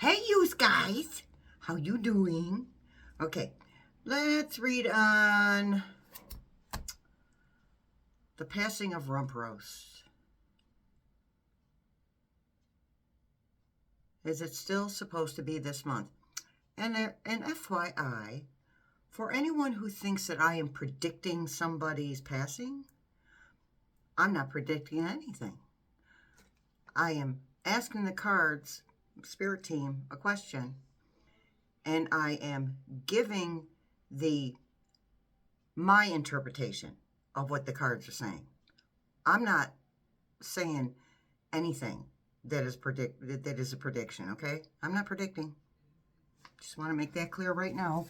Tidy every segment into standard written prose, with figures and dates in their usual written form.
Hey, you guys, how you doing? Okay, let's read on the passing of Rump Roast. Is it still supposed to be this month? And an FYI, for anyone who thinks that I am predicting somebody's passing, I'm not predicting anything. I am asking the cards, spirit team, a question, and I am giving my interpretation of what the cards are saying. I'm not saying anything that is a prediction, okay? I'm not predicting. Just want to make that clear right now.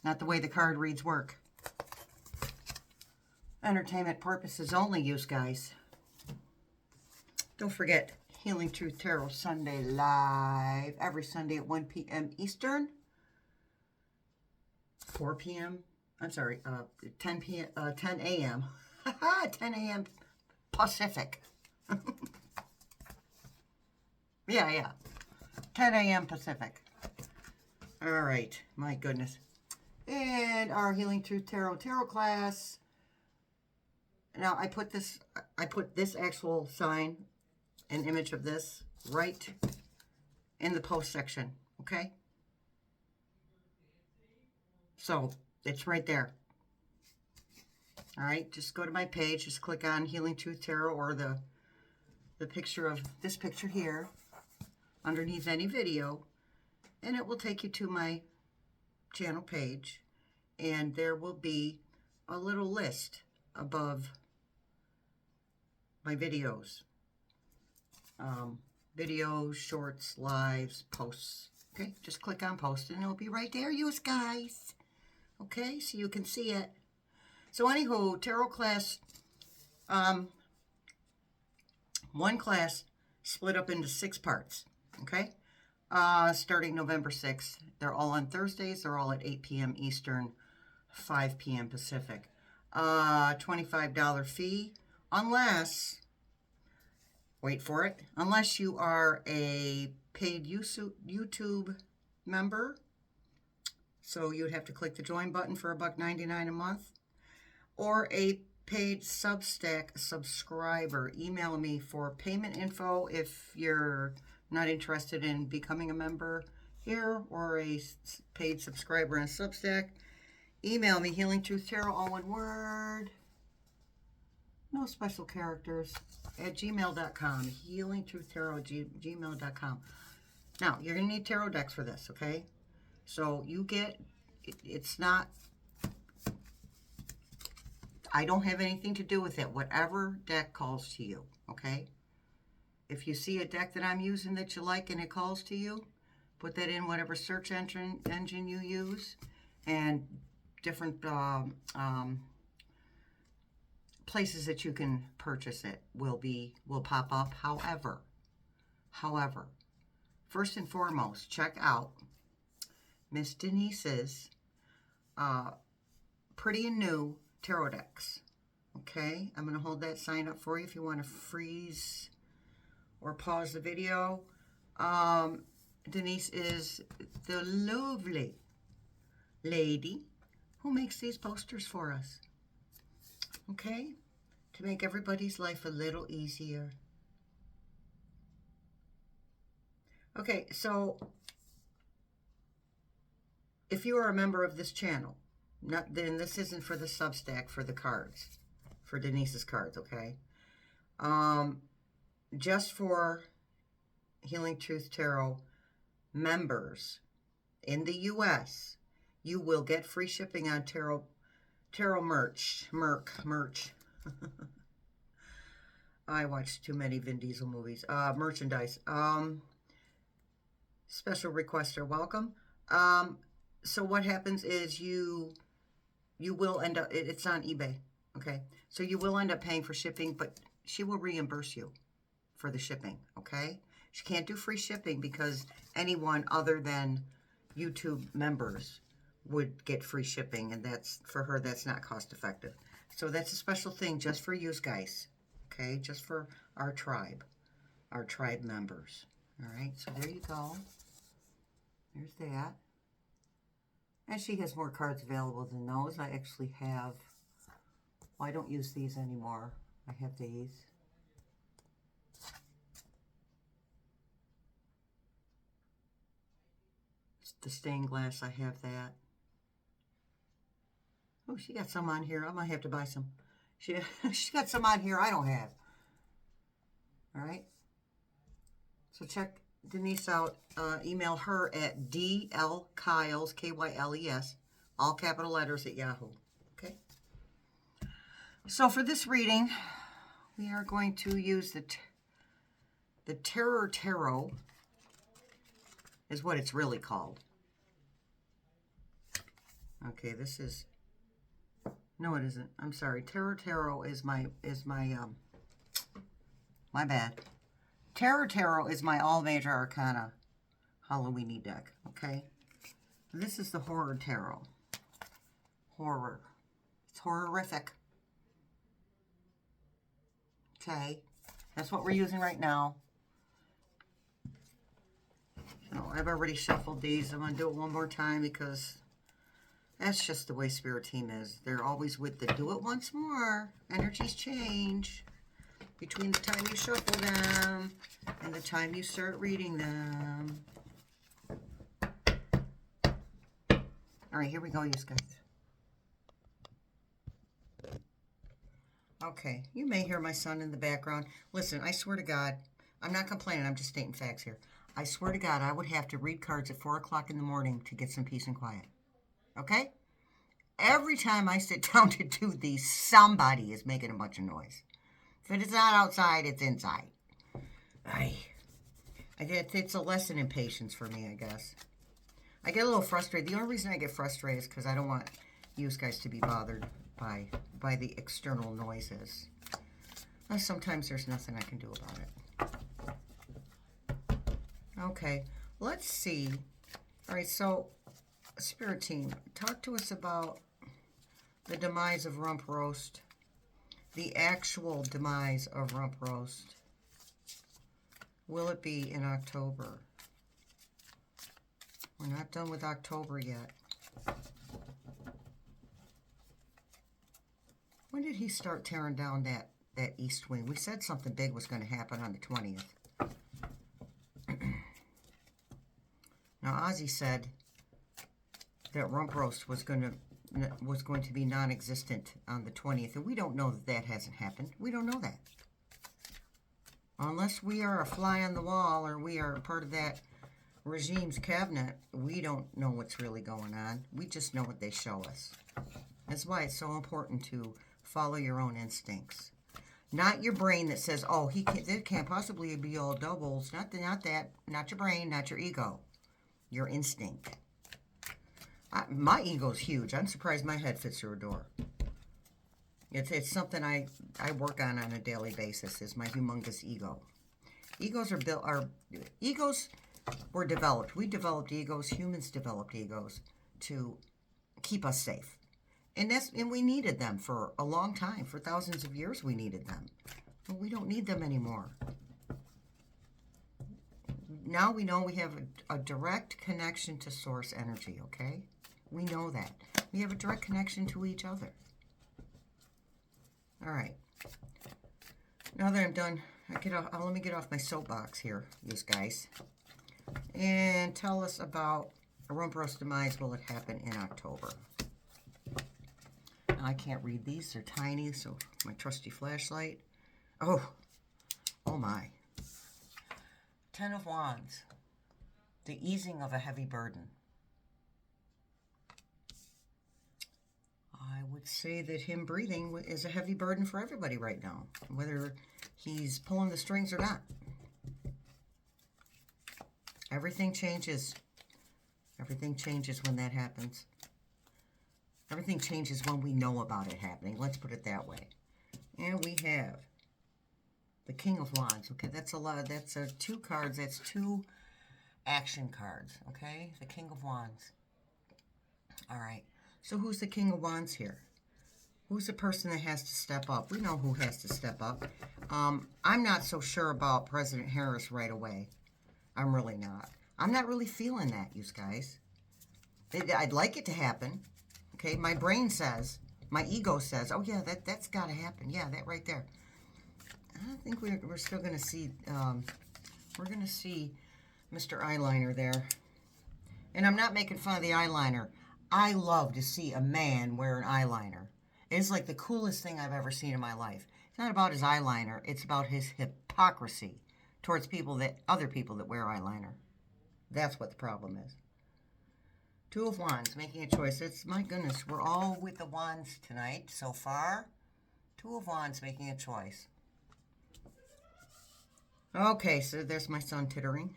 Not the way the card reads work. Entertainment purposes only, use guys. Don't forget, Healing Truth Tarot Sunday live every Sunday at 1 p.m. Eastern. 4 p.m. I'm sorry, 10 p.m. 10 a.m. 10 a.m. Pacific. Yeah. 10 a.m. Pacific. All right, my goodness. And our Healing Truth Tarot class. Now I put this actual sign, an image of this, right in the post section, okay? So it's right there. All right, just go to my page, just click on Healing Truth Tarot or the picture of this picture here underneath any video, and it will take you to my channel page, and there will be a little list above my videos. Videos, shorts, lives, posts. Okay, just click on post and it'll be right there, you guys. Okay, so you can see it. So anywho, tarot class, one class split up into 6 parts, okay? Starting November 6th. They're all on Thursdays. They're all at 8 p.m. Eastern, 5 p.m. Pacific. $25 fee, unless, wait for it, unless you are a paid YouTube member. So you'd have to click the join button for $1.99 a month, or a paid Substack subscriber. Email me for payment info if you're not interested in becoming a member here, or a paid subscriber on Substack. Email me, healingtruthtarot, all one word, no special characters, at gmail.com, healingtruthtarot@gmail.com. Now, you're going to need tarot decks for this, okay? So you get, it's not, I don't have anything to do with it. Whatever deck calls to you, okay? If you see a deck that I'm using that you like and it calls to you, put that in whatever search engine you use, and different places that you can purchase it will pop up. However, first and foremost, check out Miss Denise's pretty and new tarot decks. Okay, I'm going to hold that sign up for you if you want to freeze or pause the video. Denise is the lovely lady who makes these posters for us. Okay, to make everybody's life a little easier. Okay, so if you are a member of this channel, then this isn't for the Substack, for the cards, for Denise's cards, okay? Just for Healing Truth Tarot members in the U.S., you will get free shipping on tarot merch. I watched too many Vin Diesel movies. Merchandise. Special requests are welcome. So what happens is you will end up, it's on eBay, okay? So you will end up paying for shipping, but she will reimburse you for the shipping, okay? She can't do free shipping because anyone other than YouTube members would get free shipping, and that's, for her, that's not cost effective. So that's a special thing just for you guys, okay? Just for our tribe members. All right, so there you go. There's that. And she has more cards available than those. I actually have, well, I don't use these anymore. I have these. It's the stained glass, I have that. Oh, she got some on here. I might have to buy some. She got some on here I don't have. All right. So check Denise out. Email her at dlkyles, Kyles, all capital letters at Yahoo. Okay. So for this reading, we are going to use the Terror Tarot, is what it's really called. Okay, this is, no it isn't. I'm sorry. Terror Tarot is my bad. Terror Tarot is my all major arcana Halloweeny deck, okay? This is the Horror Tarot. Horror. It's horrific. Okay, that's what we're using right now. So I've already shuffled these. I'm going to do it one more time because that's just the way Spirit Team is. They're always with the do it once more. Energies change between the time you shuffle them and the time you start reading them. All right, here we go, you guys. Okay, you may hear my son in the background. Listen, I swear to God, I'm not complaining. I'm just stating facts here. I swear to God, I would have to read cards at 4 o'clock in the morning to get some peace and quiet. Okay? Every time I sit down to do these, somebody is making a bunch of noise. If it's not outside, it's inside. It's a lesson in patience for me, I guess. I get a little frustrated. The only reason I get frustrated is because I don't want you guys to be bothered by the external noises. Sometimes there's nothing I can do about it. Okay, let's see. All right, so Spirit Team, talk to us about the demise of Rump Roast. The actual demise of Rump Roast. Will it be in October? We're not done with October yet. When did he start tearing down that east wing? We said something big was going to happen on the 20th. Now, Ozzy said that Rump Roast was going to be non-existent on the 20th, and we don't know that hasn't happened. We don't know that. Unless we are a fly on the wall or we are part of that regime's cabinet, we don't know what's really going on. We just know what they show us. That's why it's so important to follow your own instincts. Not your brain that says, oh, there can't possibly be all doubles. Not that. Not your brain, not your ego. Your instinct. My ego's huge. I'm surprised my head fits through a door. It's something I work on a daily basis, is my humongous ego. Egos were developed. We developed egos. Humans developed egos to keep us safe. And we needed them for a long time. For thousands of years we needed them. But we don't need them anymore. Now we know we have a direct connection to source energy, okay? We know that. We have a direct connection to each other. All right. Now that I'm done, let me get off my soapbox here, you guys. And tell us about a Rump Roast demise. Will it happen in October? I can't read these. They're tiny, so my trusty flashlight. Oh my. 10 of Wands. The easing of a heavy burden. I would say that him breathing is a heavy burden for everybody right now, whether he's pulling the strings or not. Everything changes. Everything changes when that happens. Everything changes when we know about it happening. Let's put it that way. And we have the King of Wands. Okay, that's a lot. That's 2 cards. That's 2 action cards. Okay, the King of Wands. All right. So who's the King of Wands here? Who's the person that has to step up? We know who has to step up. I'm not so sure about President Harris right away. I'm really not. I'm not really feeling that, you guys. I'd like it to happen. Okay, my brain says, my ego says, oh yeah, that's got to happen. Yeah, that right there. I think we're still going to see, we're going to see Mr. Eyeliner there. And I'm not making fun of the eyeliner. I love to see a man wear an eyeliner. It's like the coolest thing I've ever seen in my life. It's not about his eyeliner. It's about his hypocrisy towards other people that wear eyeliner. That's what the problem is. Two of Wands, making a choice. It's, my goodness, we're all with the Wands tonight so far. Two of Wands, making a choice. Okay, so there's my son tittering.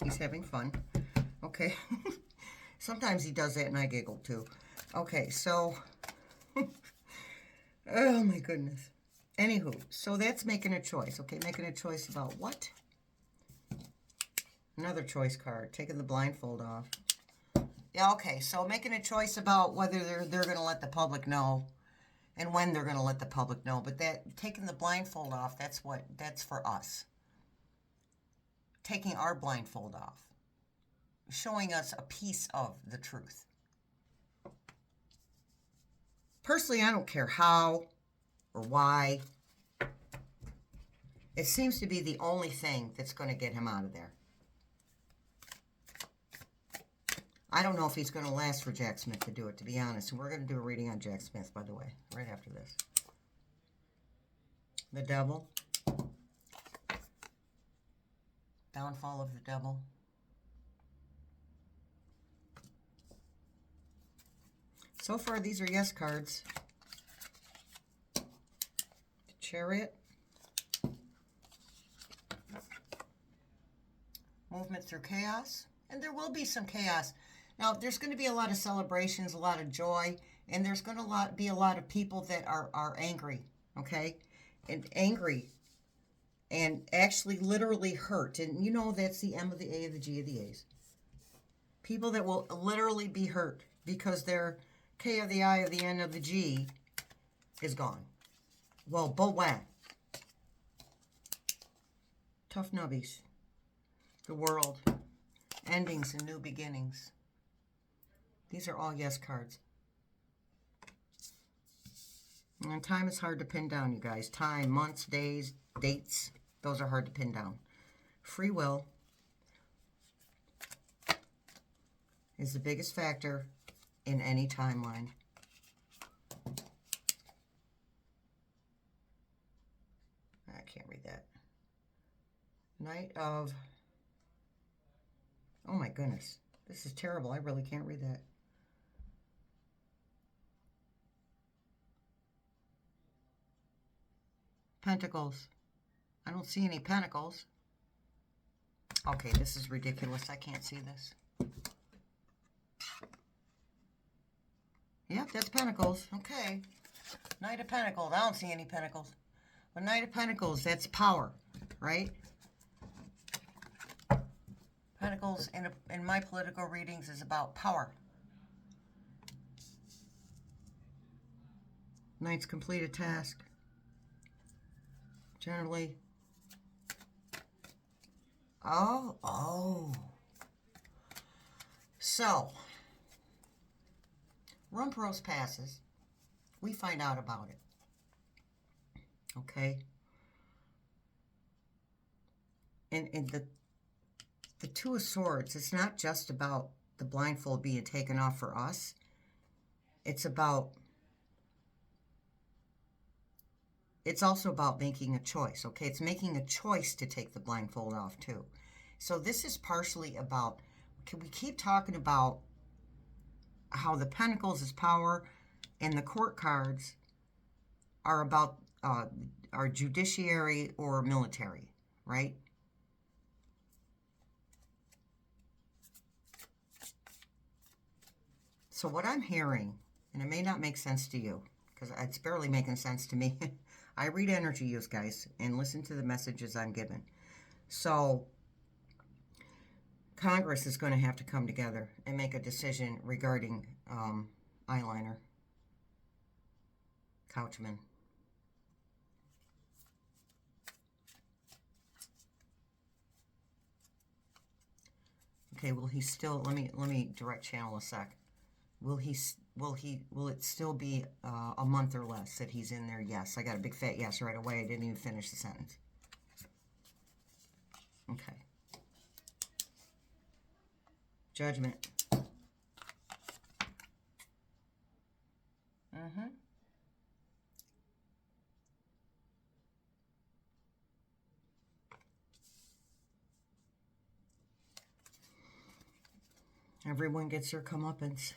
He's having fun. Okay. Sometimes he does that and I giggle too. Okay, so... oh my goodness. Anywho, so that's making a choice. Okay, making a choice about what? Another choice card. Taking the blindfold off. Yeah, okay, so making a choice about whether they're going to let the public know and when they're going to let the public know. But that taking the blindfold off, that's for us. Taking our blindfold off. Showing us a piece of the truth. Personally, I don't care how or why. It seems to be the only thing that's going to get him out of there. I don't know if he's going to last for Jack Smith to do it, to be honest. And we're going to do a reading on Jack Smith, by the way, right after this. The Devil. Downfall of the Devil. So far, these are yes cards. The Chariot. Movement through chaos. And there will be some chaos. Now, there's going to be a lot of celebrations, a lot of joy, and there's going to be a lot of people that are angry, okay? And angry and actually literally hurt. And you know that's the M of the A of the G of the A's. People that will literally be hurt because their K of the I of the N of the G is gone. Well, but when? Tough nubbies. The world. Endings and new beginnings. These are all yes cards. And time is hard to pin down, you guys. Time, months, days, dates. Those are hard to pin down. Free will is the biggest factor in any timeline. I can't read that. Knight of... oh my goodness. This is terrible. I really can't read that. Pentacles. I don't see any pentacles. Okay, this is ridiculous. I can't see this. Yep, that's pentacles. Okay. Knight of Pentacles. I don't see any pentacles. But Knight of Pentacles, that's power, right? Pentacles in my political readings is about power. Knight's complete a task. Generally. Oh. So, Rump Roast passes. We find out about it. Okay? And the Two of Swords, it's not just about the blindfold being taken off for us. It's also about making a choice, okay? It's making a choice to take the blindfold off, too. So this is partially about, we keep talking about how the Pentacles is power and the court cards are about our judiciary or military, right? So what I'm hearing, and it may not make sense to you, because it's barely making sense to me. I read energy, you guys, and listen to the messages I'm given. So Congress is going to have to come together and make a decision regarding eyeliner. Couchman. Okay, will he still, let me direct channel a sec. Will it still be a month or less that he's in there? Yes. I got a big fat yes right away. I didn't even finish the sentence. Okay. Judgment. Everyone gets their comeuppance.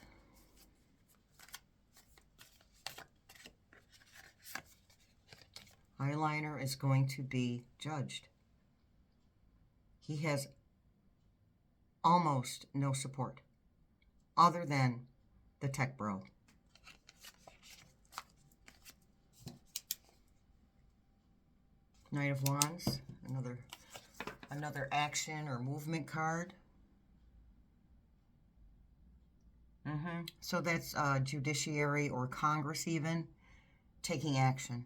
Eyeliner is going to be judged. He has almost no support other than the tech bro. Knight of Wands, another action or movement card. So that's judiciary or Congress even taking action.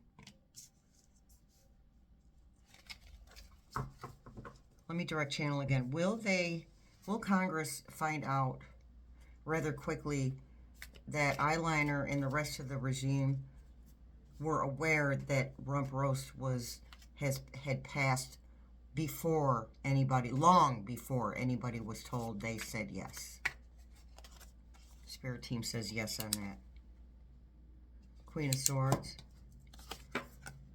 Let me direct channel again. Will Congress find out rather quickly that Eyeliner and the rest of the regime were aware that Rump Roast had passed before anybody, long before anybody was told? They said yes. Spirit team says yes on that. Queen of Swords.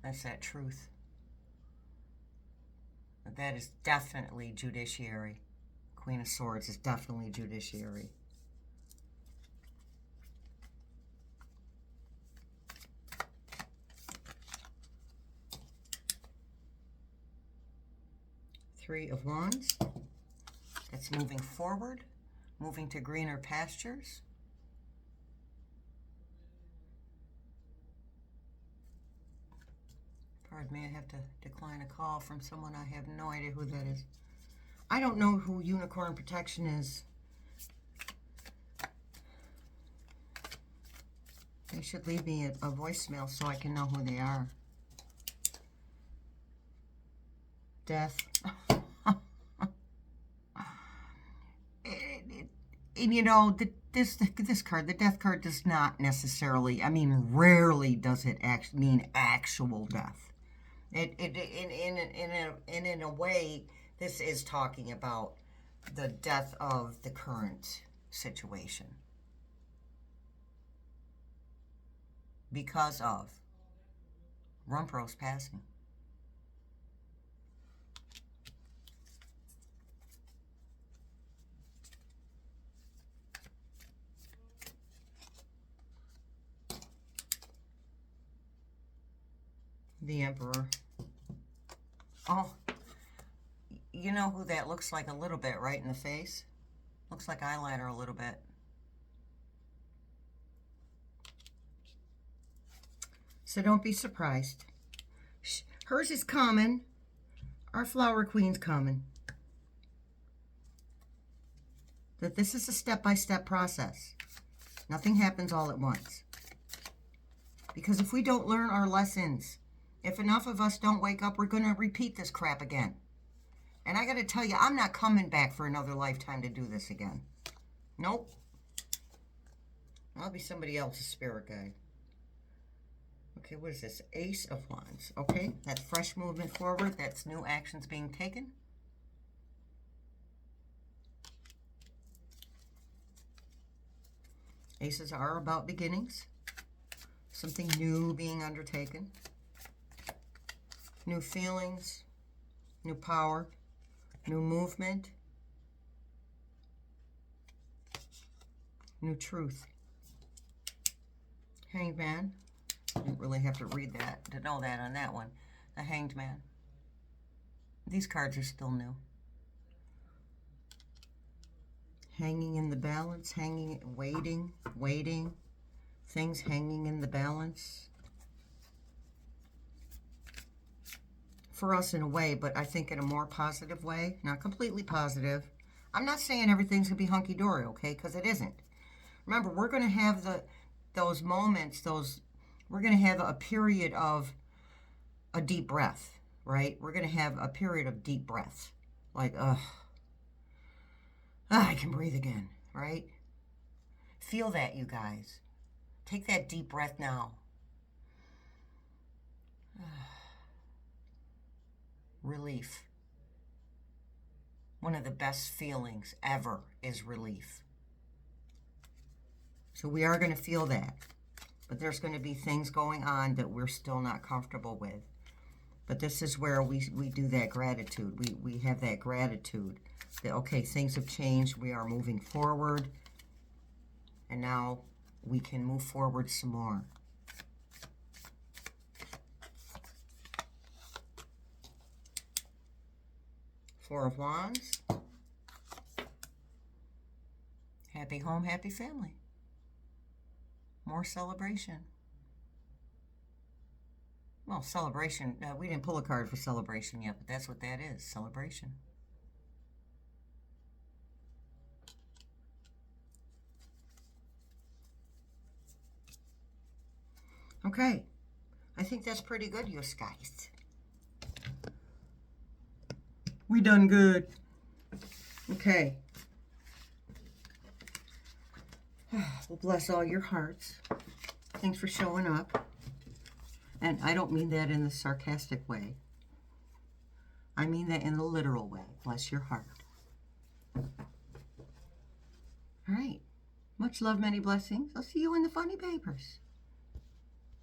That's that truth. That is definitely judiciary. Queen of Swords is definitely judiciary. Three of Wands. That's moving forward, moving to greener pastures. Pardon me, I have to decline a call from someone. I have no idea who that is. I don't know who Unicorn Protection is. They should leave me a voicemail so I can know who they are. Death. And you know, this card, the Death card, does not necessarily, I mean, rarely does it mean actual death. In a way, this is talking about the death of the current situation because of Rump Roast passing. The Emperor. Oh, you know who that looks like a little bit, right in the face? Looks like eyeliner a little bit. So don't be surprised. Hers is common. Our Flower Queen's common. That this is a step-by-step process. Nothing happens all at once. Because if we don't learn our lessons, if enough of us don't wake up, we're going to repeat this crap again. And I got to tell you, I'm not coming back for another lifetime to do this again. Nope. I'll be somebody else's spirit guide. Okay, what is this? Ace of Wands. Okay, that's fresh movement forward. That's new actions being taken. Aces are about beginnings. Something new being undertaken. New feelings. New power. New movement. New truth. Hanged Man. Didn't really have to read that to know that on that one. The Hanged Man. These cards are still new. Hanging in the balance, hanging, waiting. Things hanging in the balance. For us in a way, but I think in a more positive way. Not completely positive. I'm not saying everything's going to be hunky-dory, okay? Because it isn't. Remember, we're going to have those moments, we're going to have a period of a deep breath, right? We're going to have a period of deep breath. Like, Ah, I can breathe again, right? Feel that, you guys. Take that deep breath now. Relief. One of the best feelings ever is relief. So we are going to feel that. But there's going to be things going on that we're still not comfortable with. But this is where we do that gratitude. We have that gratitude that, okay, things have changed. We are moving forward. And now we can move forward some more. Four of Wands. Happy home, happy family. More celebration. Well, celebration, we didn't pull a card for celebration yet, but that's what that is, celebration. Okay, I think that's pretty good, you guys. We done good. Okay. Well, bless all your hearts. Thanks for showing up. And I don't mean that in the sarcastic way. I mean that in the literal way. Bless your heart. All right. Much love, many blessings. I'll see you in the funny papers.